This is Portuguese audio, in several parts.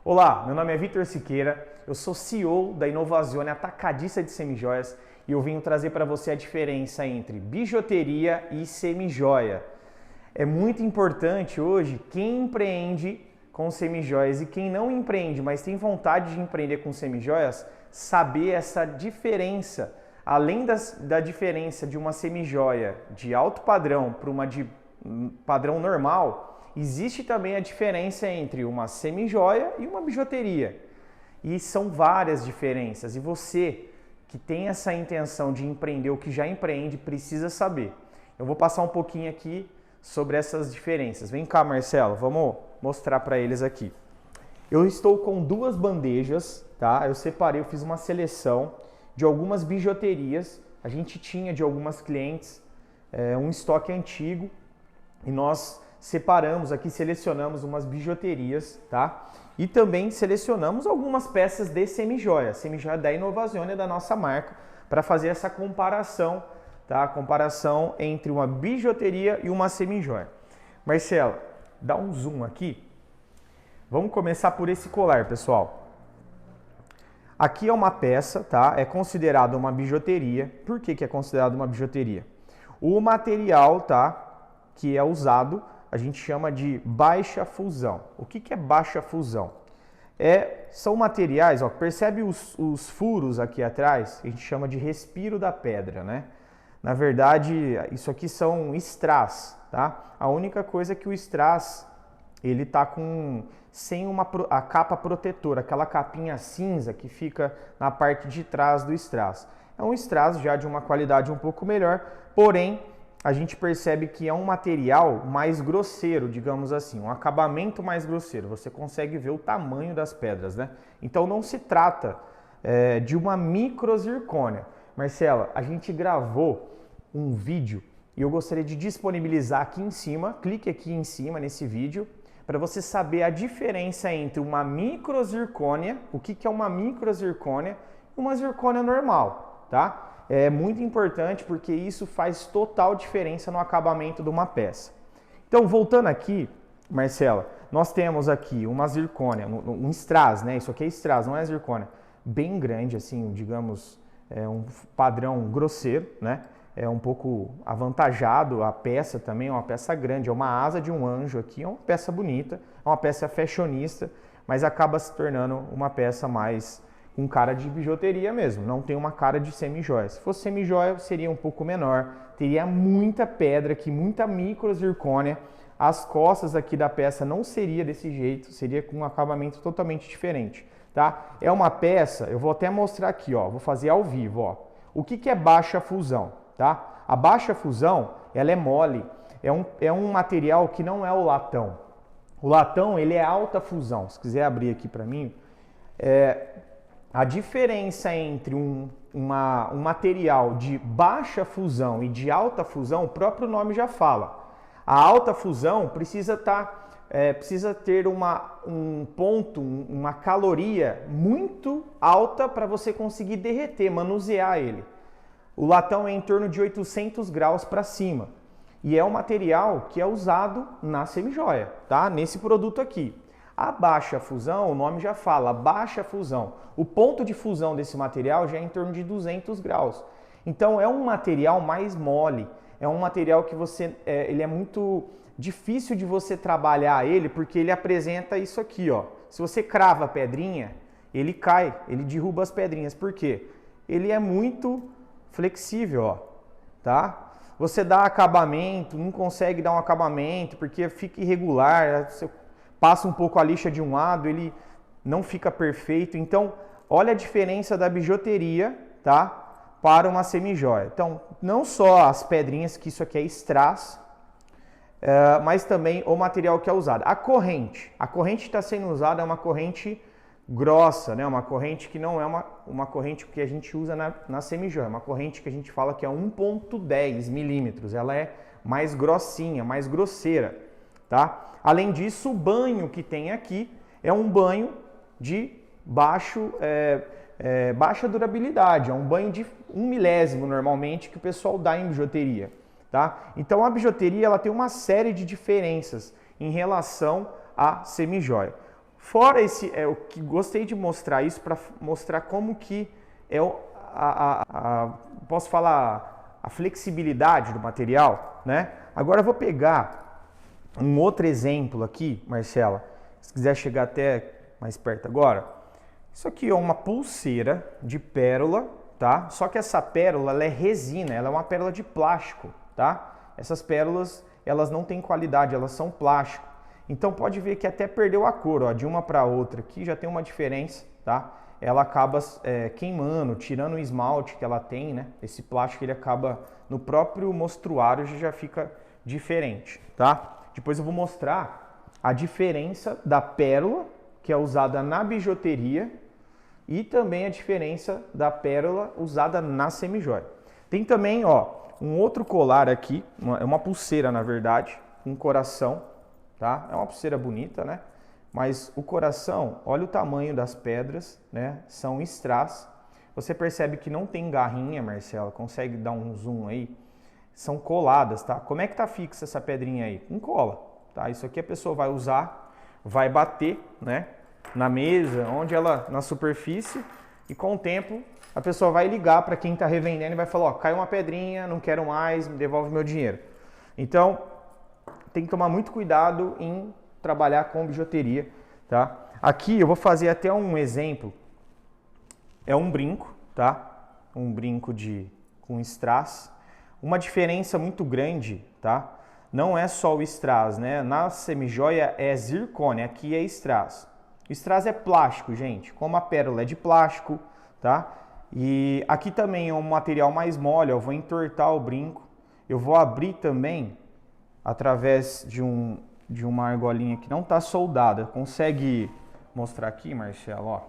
Olá, meu nome é Vitor Siqueira, eu sou CEO da Inovazione Atacadista de Semijoias e eu vim trazer para você a diferença entre bijuteria e semijoia. É muito importante hoje quem empreende com semijoias e quem não empreende, mas tem vontade de empreender com semijoias, saber essa diferença. Além da diferença de uma semijoia de alto padrão para uma de padrão normal, existe também a diferença entre uma semijoia e uma bijuteria. E são várias diferenças. E você que tem essa intenção de empreender ou que já empreende precisa saber. Eu vou passar um pouquinho aqui sobre essas diferenças. Vem cá, Marcelo, vamos mostrar para eles aqui. Eu estou com duas bandejas, tá? Eu separei, eu fiz uma seleção de algumas bijuterias. A gente tinha de algumas clientes um estoque antigo e nós separamos aqui, selecionamos umas bijuterias, tá? E também selecionamos algumas peças de semijoia da Inovazione, da nossa marca, para fazer essa comparação, tá? Comparação entre uma bijuteria e uma semijoia. Marcelo, dá um zoom aqui. Vamos começar por esse colar, pessoal. Aqui é uma peça, tá? É considerado uma bijuteria. Por que é considerado uma bijuteria? O material, tá? Que é usado, a gente chama de baixa fusão. O que é baixa fusão? São materiais, ó, percebe os furos aqui atrás? A gente chama de respiro da pedra, né? Na verdade, isso aqui são strass, tá? A única coisa é que o strass, ele tá sem a capa protetora, aquela capinha cinza que fica na parte de trás do strass. É um strass já de uma qualidade um pouco melhor, porém, a gente percebe que é um material mais grosseiro, digamos assim, um acabamento mais grosseiro. Você consegue ver o tamanho das pedras, né? Então não se trata de uma microzircônia. Marcela, a gente gravou um vídeo e eu gostaria de disponibilizar aqui em cima, clique aqui em cima nesse vídeo, para você saber a diferença entre uma microzircônia, o que é uma microzircônia e uma zircônia normal, tá? É muito importante porque isso faz total diferença no acabamento de uma peça. Então, voltando aqui, Marcela, nós temos aqui uma zircônia, um strass, né? Isso aqui é strass, não é zircônia. Bem grande, assim, digamos, um padrão grosseiro, né? É um pouco avantajado, a peça também é uma peça grande, é uma asa de um anjo aqui, é uma peça bonita, é uma peça fashionista, mas acaba se tornando uma peça mais com cara de bijuteria mesmo, não tem uma cara de semijoia. Se fosse semijoia, seria um pouco menor, teria muita pedra aqui, muita microzircônia. As costas aqui da peça não seria desse jeito, seria com um acabamento totalmente diferente, tá? É uma peça, eu vou até mostrar aqui, ó, vou fazer ao vivo, ó. O que é baixa fusão, tá? A baixa fusão, ela é mole, é um material que não é o latão. O latão, ele é alta fusão. Se quiser abrir aqui para mim, a diferença entre um material de baixa fusão e de alta fusão, o próprio nome já fala. A alta fusão precisa ter um ponto, uma caloria muito alta para você conseguir derreter, manusear ele. O latão é em torno de 800 graus para cima. E é um material que é usado na semijoia, tá? Nesse produto aqui. A baixa fusão, o nome já fala, baixa fusão. O ponto de fusão desse material já é em torno de 200 graus. Então é um material mais mole, é um material que ele é muito difícil de você trabalhar ele, porque ele apresenta isso aqui, ó. Se você crava a pedrinha, ele cai, ele derruba as pedrinhas. Por quê? Ele é muito flexível, ó, tá? Você dá acabamento, não consegue dar um acabamento porque fica irregular, você passa um pouco a lixa de um lado, ele não fica perfeito. Então, olha a diferença da bijuteria, tá? Para uma semijoia. Então, não só as pedrinhas, que isso aqui é strass, mas também o material que é usado. A corrente que está sendo usada é uma corrente grossa, né? Uma corrente que não é uma corrente que a gente usa na semijoia, é uma corrente que a gente fala que é 1,10 milímetros. Ela é mais grossinha, mais grosseira, tá? Além disso, o banho que tem aqui é um banho de baixa durabilidade, é um banho de 1 milésimo normalmente que o pessoal dá em bijuteria, tá? Então a bijuteria ela tem uma série de diferenças em relação à semijoia. Fora esse, eu que gostei de mostrar isso para mostrar como que é posso falar, a flexibilidade do material, né? Agora eu vou pegar um outro exemplo aqui, Marcela, se quiser chegar até mais perto agora. Isso aqui é uma pulseira de pérola, tá? Só que essa pérola, ela é resina, ela é uma pérola de plástico, tá? Essas pérolas, elas não têm qualidade, elas são plástico. Então pode ver que até perdeu a cor, ó, de uma para outra aqui já tem uma diferença, tá? Ela acaba queimando, tirando o esmalte que ela tem, né? Esse plástico ele acaba no próprio mostruário já fica diferente, tá? Depois eu vou mostrar a diferença da pérola que é usada na bijuteria e também a diferença da pérola usada na semijoia. Tem também, ó, um outro colar aqui, é uma pulseira na verdade, um coração, tá? É uma pulseira bonita, né? Mas o coração, olha o tamanho das pedras, né? São strass. Você percebe que não tem garrinha, Marcela, consegue dar um zoom aí? São coladas, tá? Como é que tá fixa essa pedrinha aí? Com cola, tá? Isso aqui a pessoa vai usar, vai bater, né? Na mesa, onde ela, na superfície, e com o tempo a pessoa vai ligar para quem tá revendendo e vai falar, ó, caiu uma pedrinha, não quero mais, me devolve meu dinheiro. Então, tem que tomar muito cuidado em trabalhar com bijuteria, tá? Aqui eu vou fazer até um exemplo. É um brinco, tá? Um brinco com strass. Uma diferença muito grande, tá? Não é só o strass, né? Na semijoia é zircônia, aqui é strass. O strass é plástico, gente. Como a pérola é de plástico, tá? E aqui também é um material mais mole, eu vou entortar o brinco. Eu vou abrir também através de uma argolinha que não está soldada. Consegue mostrar aqui, Marcelo? Ó.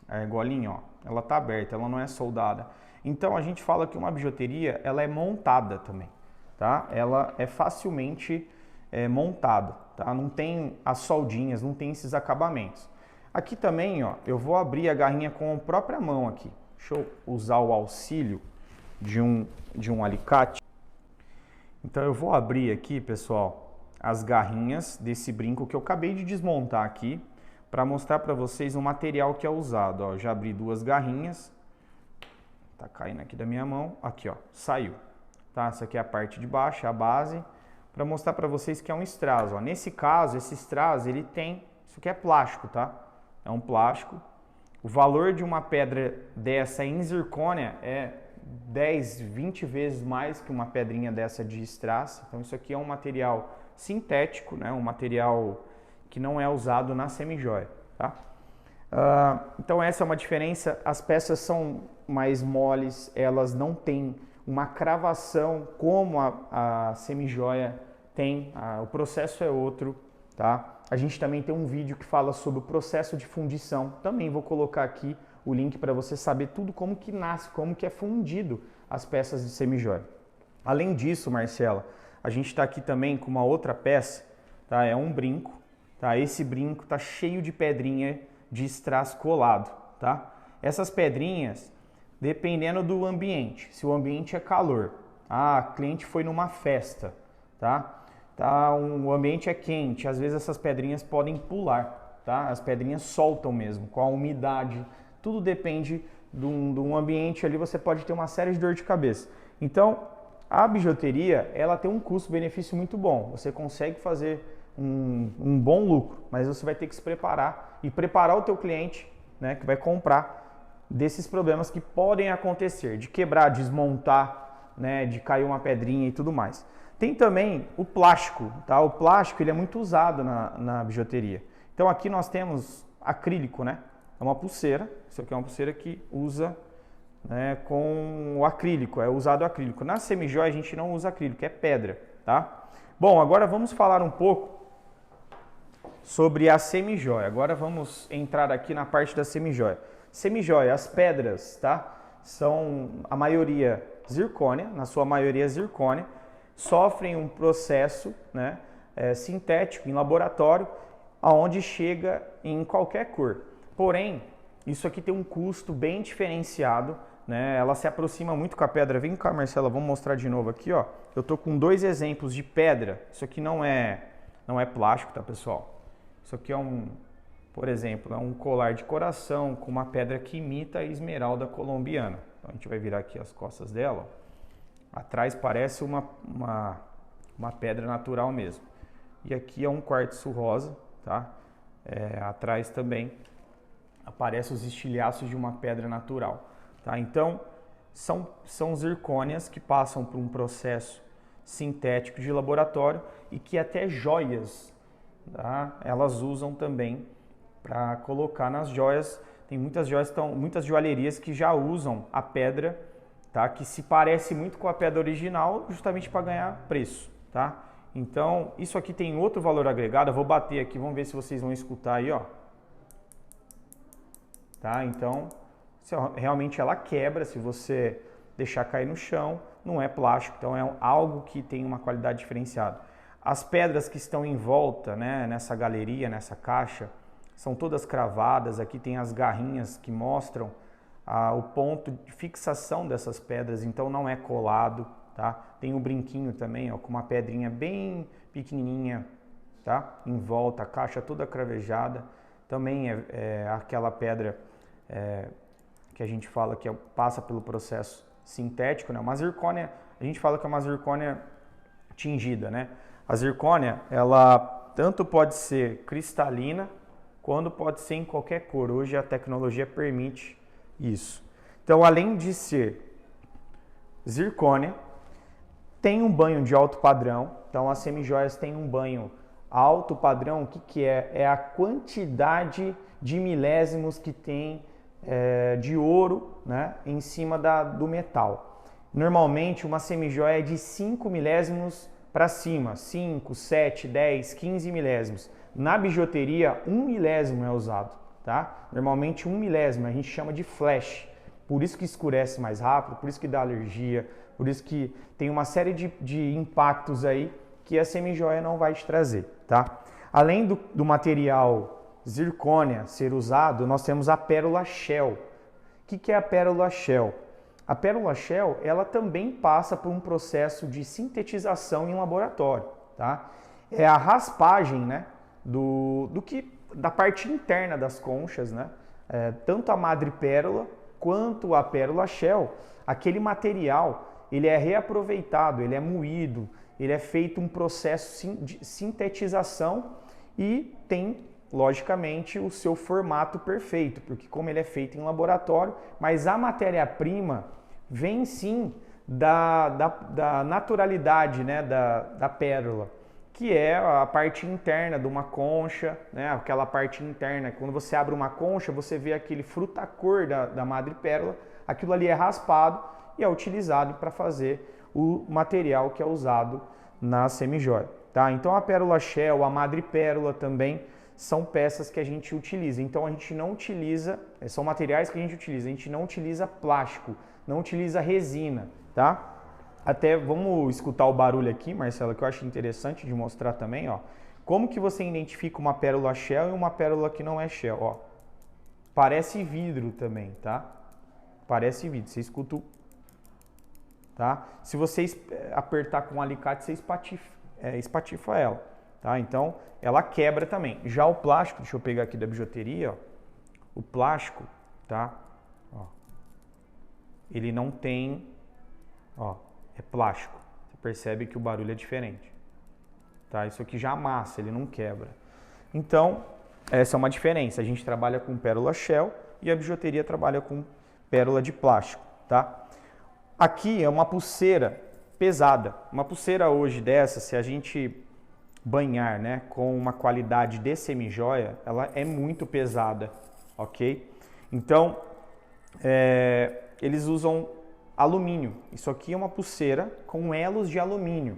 A argolinha, ó, ela está aberta, ela não é soldada. Então a gente fala que uma bijuteria ela é montada também, tá? Ela é facilmente montada, tá? Não tem as soldinhas, não tem esses acabamentos. Aqui também, ó, eu vou abrir a garrinha com a própria mão aqui. Deixa eu usar o auxílio de um alicate. Então eu vou abrir aqui, pessoal, as garrinhas desse brinco que eu acabei de desmontar aqui para mostrar para vocês o material que é usado. Ó, eu já abri duas garrinhas, tá caindo aqui da minha mão, aqui ó, saiu. Tá? Essa aqui é a parte de baixo, a base, para mostrar para vocês que é um strass. Ó. Nesse caso, esse strass, ele tem, isso aqui é plástico, tá? É um plástico. O valor de uma pedra dessa em zircônia é 10, 20 vezes mais que uma pedrinha dessa de strass. Então isso aqui é um material sintético, né? Um material que não é usado na semijoia, tá? Então essa é uma diferença. As peças são mais moles, elas não têm uma cravação como a semijoia tem. O processo é outro, tá? A gente também tem um vídeo que fala sobre o processo de fundição. Também vou colocar aqui o link para você saber tudo como que nasce, como que é fundido as peças de semijoia. Além disso, Marcela, a gente está aqui também com uma outra peça, tá? É um brinco, tá? Esse brinco tá cheio de pedrinha de strass colado, tá? Essas pedrinhas, dependendo do ambiente, se o ambiente é calor, a cliente foi numa festa, tá? O ambiente é quente, às vezes essas pedrinhas podem pular, tá? As pedrinhas soltam mesmo, com a umidade. Tudo depende de um ambiente ali, você pode ter uma série de dor de cabeça. Então, a bijuteria, ela tem um custo-benefício muito bom. Você consegue fazer um bom lucro, mas você vai ter que se preparar e preparar o teu cliente, né, que vai comprar desses problemas que podem acontecer, de quebrar, desmontar, né, de cair uma pedrinha e tudo mais. Tem também o plástico, tá? O plástico ele é muito usado na bijuteria. Então aqui nós temos acrílico, né? É uma pulseira, isso aqui é uma pulseira que usa, né, com o acrílico, é usado acrílico. Na semijoia a gente não usa acrílico, é pedra, tá? Bom, agora vamos falar um pouco sobre a semijoia. Agora vamos entrar aqui na parte da semijoia. Semijoia, as pedras, tá? São a maioria zircônia, na sua maioria zircônia, sofrem um processo, né, sintético em laboratório, aonde chega em qualquer cor. Porém, isso aqui tem um custo bem diferenciado, né? Ela se aproxima muito com a pedra. Vem cá, Marcela, vamos mostrar de novo aqui, ó. Eu tô com dois exemplos de pedra. Isso aqui não é plástico, tá, pessoal? Isso aqui é por exemplo, é um colar de coração com uma pedra que imita a esmeralda colombiana. Então a gente vai virar aqui as costas dela. Atrás parece uma pedra natural mesmo. E aqui é um quartzo rosa, tá? Atrás também aparecem os estilhaços de uma pedra natural, tá? Então são zircônias que passam por um processo sintético de laboratório e que até joias, tá? Elas usam também para colocar nas joias. Tem muitas joias, muitas joalherias que já usam a pedra, tá? Que se parece muito com a pedra original, justamente para ganhar preço, tá? Então, isso aqui tem outro valor agregado. Eu vou bater aqui, vamos ver se vocês vão escutar aí, ó. Tá? Então, realmente ela quebra se você deixar cair no chão, não é plástico, então é algo que tem uma qualidade diferenciada. As pedras que estão em volta, né, nessa galeria, nessa caixa, são todas cravadas. Aqui tem as garrinhas que mostram o ponto de fixação dessas pedras, então não é colado, tá? Tem o brinquinho também, ó, com uma pedrinha bem pequenininha, tá? Em volta, a caixa toda cravejada. Também é aquela pedra que a gente fala que passa pelo processo sintético, né? Uma zircônia, a gente fala que é uma zircônia tingida, né? A zircônia, ela tanto pode ser cristalina, quando pode ser em qualquer cor. Hoje a tecnologia permite isso. Então, além de ser zircônia, tem um banho de alto padrão. Então, as semijoias têm um banho alto padrão. O que é? É a quantidade de milésimos que tem de ouro, né, em cima do metal. Normalmente, uma semijoia é de 5 milésimos para cima. 5, 7, 10, 15 milésimos. Na bijuteria, 1 milésimo é usado, tá? Normalmente 1 milésimo, a gente chama de flash. Por isso que escurece mais rápido, por isso que dá alergia, por isso que tem uma série de impactos aí que a semijoia não vai te trazer, tá? Além do material zircônia ser usado, nós temos a pérola Shell. O que é a pérola Shell? A pérola Shell, ela também passa por um processo de sintetização em laboratório, tá? É a raspagem, né, da parte interna das conchas, né? Tanto a madrepérola quanto a pérola Shell, aquele material, ele é reaproveitado, ele é moído, ele é feito um processo de sintetização e tem, logicamente, o seu formato perfeito, porque como ele é feito em laboratório, mas a matéria-prima vem sim da naturalidade, né, da pérola, que é a parte interna de uma concha, né, aquela parte interna. Quando você abre uma concha, você vê aquele frutacor da madrepérola, aquilo ali é raspado e é utilizado para fazer o material que é usado na semijoia, tá? Então a pérola Shell, a madrepérola também são peças que a gente utiliza. Então a gente não utiliza, são materiais que a gente não utiliza plástico, não utiliza resina, tá? Até vamos escutar o barulho aqui, Marcelo, que eu acho interessante de mostrar também, ó. Como que você identifica uma pérola Shell e uma pérola que não é Shell, ó. Parece vidro também, tá? Parece vidro, você escuta o... Tá? Se você apertar com um alicate, você espatifa ela, tá? Então, ela quebra também. Já o plástico, deixa eu pegar aqui da bijuteria, ó. O plástico, tá? Ó. Ele não tem, ó, é plástico. Você percebe que o barulho é diferente, tá? Isso aqui já amassa, ele não quebra. Então, essa é uma diferença. A gente trabalha com pérola Shell e a bijuteria trabalha com pérola de plástico, tá? Aqui é uma pulseira pesada. Uma pulseira hoje dessa, se a gente banhar, né, com uma qualidade de semijoia, ela é muito pesada, ok? Então, eles usam alumínio. Isso aqui é uma pulseira com elos de alumínio.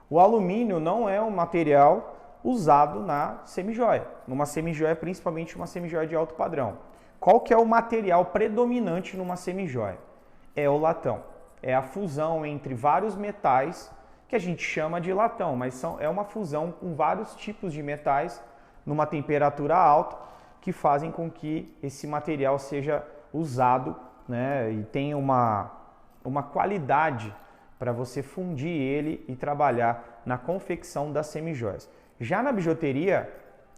O alumínio não é um material usado na semijoia. Numa semijoia, principalmente uma semijoia de alto padrão. Qual que é o material predominante numa semijoia? É o latão. É a fusão entre vários metais que a gente chama de latão, mas é uma fusão com vários tipos de metais numa temperatura alta que fazem com que esse material seja usado, né, e tenha uma qualidade para você fundir ele e trabalhar na confecção das semijoias. Já na bijuteria,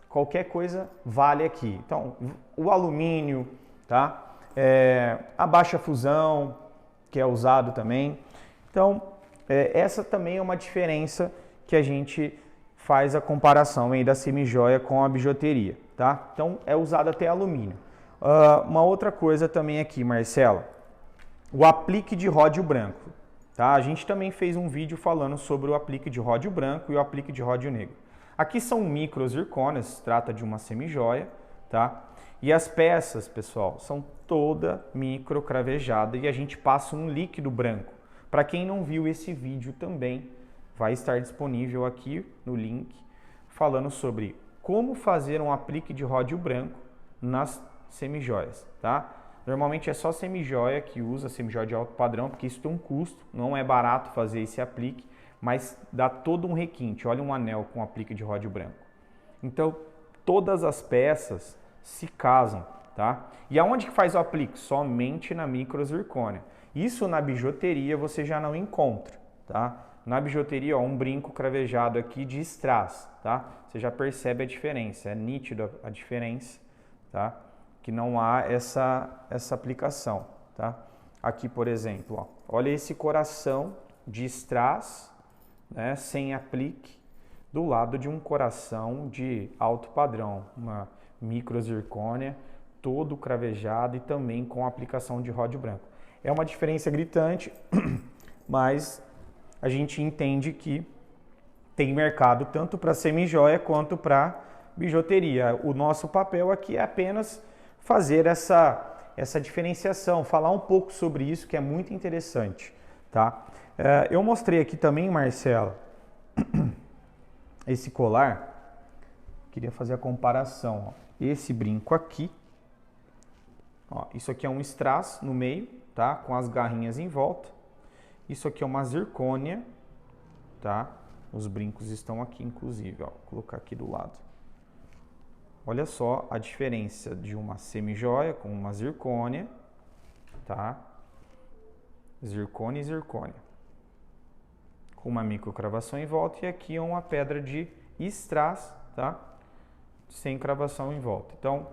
qualquer coisa vale aqui. Então, o alumínio, tá? A baixa fusão, que é usado também. Então, essa também é uma diferença que a gente faz a comparação aí da semijoia com a bijuteria, tá? Então, é usado até alumínio. Uma outra coisa também aqui, Marcelo, o aplique de ródio branco, tá? A gente também fez um vídeo falando sobre o aplique de ródio branco e o aplique de ródio negro. Aqui são micro zircônias, trata de uma semijoia, tá? E as peças, pessoal, são toda micro cravejada e a gente passa um líquido branco. Para quem não viu esse vídeo também, vai estar disponível aqui no link, falando sobre como fazer um aplique de ródio branco nas semijoias, tá? Normalmente é só semijoia que usa, semijoia de alto padrão, porque isso tem um custo, não é barato fazer esse aplique, mas dá todo um requinte. Olha um anel com aplique de ródio branco. Então, todas as peças se casam, tá? E aonde que faz o aplique? Somente na microzircônia. Isso na bijuteria você já não encontra, tá? Na bijuteria, ó, um brinco cravejado aqui de strass, tá? Você já percebe a diferença, é nítido a diferença, tá? Que não há essa aplicação, tá? Aqui, por exemplo, ó, olha esse coração de strass, né, sem aplique, do lado de um coração de alto padrão, uma microzircônia, todo cravejado e também com aplicação de ródio branco. É uma diferença gritante, mas a gente entende que tem mercado tanto para semijoia quanto para bijuteria. O nosso papel aqui é apenas fazer essa diferenciação, falar um pouco sobre isso, que é muito interessante, tá? Eu mostrei aqui também, Marcelo, esse colar, queria fazer a comparação, ó. Esse brinco aqui, ó, isso aqui é um strass no meio, tá? Com as garrinhas em volta. Isso aqui é uma zircônia, tá? Os brincos estão aqui, inclusive, ó, vou colocar aqui do lado. Olha só a diferença de uma semijoia com uma zircônia, tá? Zircônia e zircônia. Com uma microcravação em volta, e aqui é uma pedra de strass, tá? Sem cravação em volta. Então,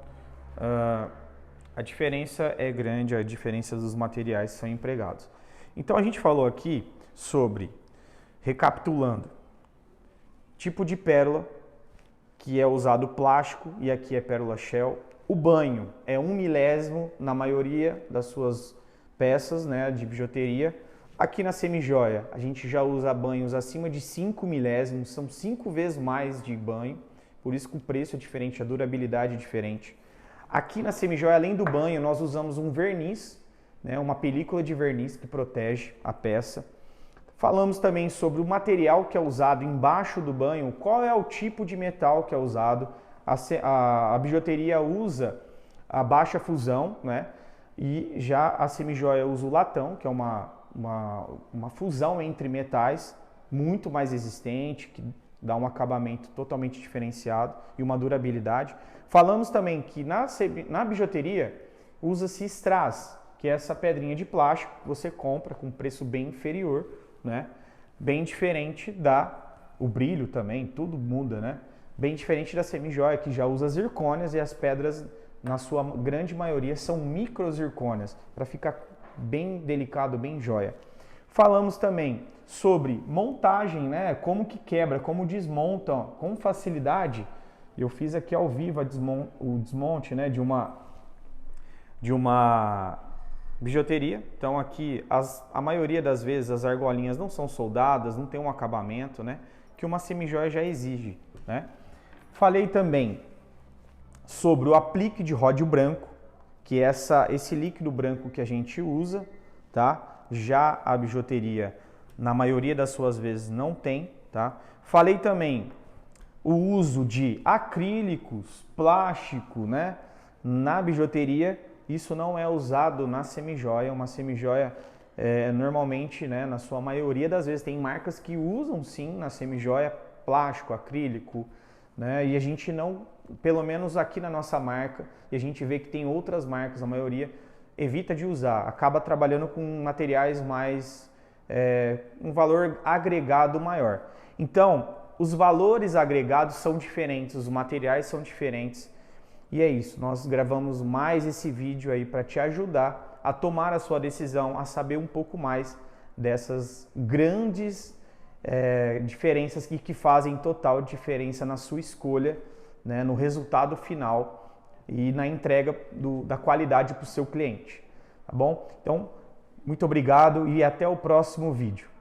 a diferença é grande, a diferença dos materiais que são empregados. Então, a gente falou aqui sobre, recapitulando, tipo de pérola, que é usado plástico, e aqui é pérola shell. O banho é 1 milésimo na maioria das suas peças, né, de bijuteria. Aqui na semijoia, a gente já usa banhos acima de 5 milésimos, são 5 vezes mais de banho, por isso que o preço é diferente, a durabilidade é diferente. Aqui na semijoia, além do banho, nós usamos um verniz, né, uma película de verniz que protege a peça. Falamos também sobre o material que é usado embaixo do banho, qual é o tipo de metal que é usado. A bijuteria usa a baixa fusão, né? E já a semijoia usa o latão, que é uma fusão entre metais muito mais resistente, que dá um acabamento totalmente diferenciado e uma durabilidade. Falamos também que na bijuteria usa-se strass, que é essa pedrinha de plástico que você compra com preço bem inferior, né? Bem diferente o brilho também, tudo muda, né? Bem diferente da semijoia, que já usa zircônias, e as pedras, na sua grande maioria, são microzircônias, para ficar bem delicado, bem joia. Falamos também sobre montagem, né? Como que quebra, como desmonta, ó, com facilidade. Eu fiz aqui ao vivo o desmonte, né, de uma bijuteria. Então aqui a maioria das vezes as argolinhas não são soldadas, não tem um acabamento, né, que uma semijoia já exige, né? Falei também sobre o aplique de ródio branco, que é esse líquido branco que a gente usa, tá? Já a bijuteria, na maioria das suas vezes, não tem, tá? Falei também o uso de acrílicos, plástico, né, na bijuteria. Isso não é usado na semijoia. Uma semijoia, normalmente, né, na sua maioria das vezes, tem marcas que usam sim na semijoia plástico, acrílico, né, e a gente não, pelo menos aqui na nossa marca, e a gente vê que tem outras marcas, a maioria evita de usar, acaba trabalhando com materiais mais, um valor agregado maior. Então, os valores agregados são diferentes, os materiais são diferentes. E é isso, nós gravamos mais esse vídeo aí para te ajudar a tomar a sua decisão, a saber um pouco mais dessas grandes diferenças que fazem total diferença na sua escolha, né, no resultado final e na entrega da qualidade para o seu cliente. Tá bom? Então, muito obrigado e até o próximo vídeo.